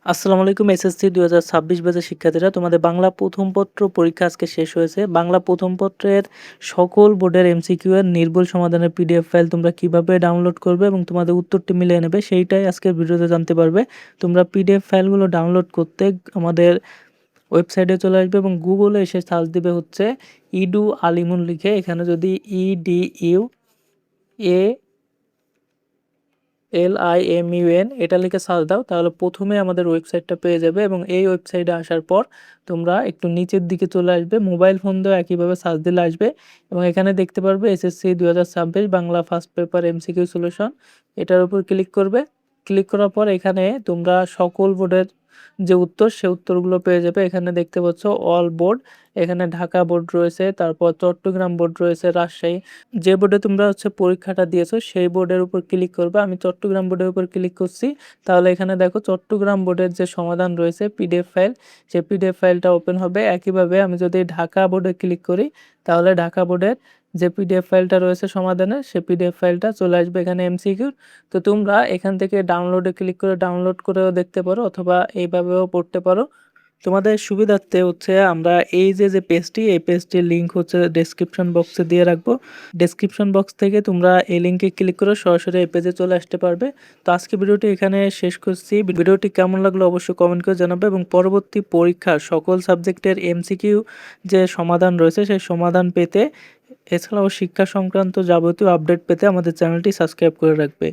আসসালামু আলাইকুম এসএসসি ২০২৬ ব্যাচের শিক্ষার্থীরা, তোমাদের বাংলা প্রথম পত্র পরীক্ষা আজকে শেষ হয়েছে। বাংলা প্রথম পত্রের সকল বোর্ডের এমসিকিউ এর নির্ভুল সমাধানের পিডিএফ ফাইল তোমরা কিভাবে ডাউনলোড করবে এবং তোমাদের উত্তরটি মিলিয়ে নেবে সেইটাই আজকের ভিডিওতে জানতে পারবে। তোমরা পিডিএফ ফাইলগুলো ডাউনলোড করতে আমাদের ওয়েবসাইটে চলে আসবে এবং গুগলে এসে সার্চ দিবে হচ্ছে ইডু আলিমুন লিখে। এখানে যদি IDUALIMUN এটা লিখে সার্চ দাও তাহলে প্রথমে আমাদের ওয়েবসাইটটা পেয়ে যাবে এবং এই ওয়েবসাইটে আসার পর তোমরা একটু নিচের দিকে চলে আসবে, মোবাইল ফোন দিয়েও একইভাবে সার্চ দিলে আসবে এবং এখানে দেখতে পারবে SSC ২০২৬ Bangla first paper MCQ solution. এটার উপর ক্লিক করবে। ক্লিক করার পর এখানে তোমরা সকল বোর্ডের যে উত্তর সে উত্তরগুলো পেয়ে যাবে। এখানে দেখতে পাচ্ছ অল বোর্ড, এখানে ঢাকা বোর্ড রয়েছে, তারপর চট্টগ্রাম বোর্ড রয়েছে, রাজশাহী। যে বোর্ডে তোমরা পরীক্ষাটা দিয়েছো সেই বোর্ডের উপর ক্লিক করবে। আমি চট্টগ্রাম বোর্ডের উপর ক্লিক করছি। তাহলে এখানে দেখো চট্টগ্রাম বোর্ডের যে সমাধান রয়েছে পিডিএফ ফাইল, সেই পিডিএফ ফাইলটা ওপেন হবে। একইভাবে আমি যদি ঢাকা বোর্ডে ক্লিক করি তাহলে ঢাকা বোর্ডের যে পিডিএফ ফাইলটা রয়েছে সমাধানের সেই পিডিএফ ফাইলটা চলে আসবে এখানে এমসিকিউর। তো তোমরা এখান থেকে ডাউনলোডে ক্লিক করে ডাউনলোড করেও দেখতে পারো অথবা এইভাবেও পড়তে পারো। তোমাদের সুবিধার্থে আমরা এই যে পেজটি, এই পেজটির লিঙ্ক ডেসক্রিপশন বক্সে দিয়ে রাখবো। ডেসক্রিপশন বক্স থেকে তোমরা এই লিঙ্কে ক্লিক করে সরাসরি এই পেজে চলে আসতে পারবে। তো আজকে ভিডিওটি এখানে শেষ করছি। ভিডিওটি কেমন লাগলো অবশ্যই কমেন্ট করে জানাবে এবং পরবর্তী পরীক্ষার সকল সাবজেক্টের এমসিকিউ যে সমাধান রয়েছে সেই সমাধান পেতে, এছাড়াও শিক্ষা সংক্রান্ত যাবতীয় আপডেট পেতে আমাদের চ্যানেলটি সাবস্ক্রাইব করে রাখবে।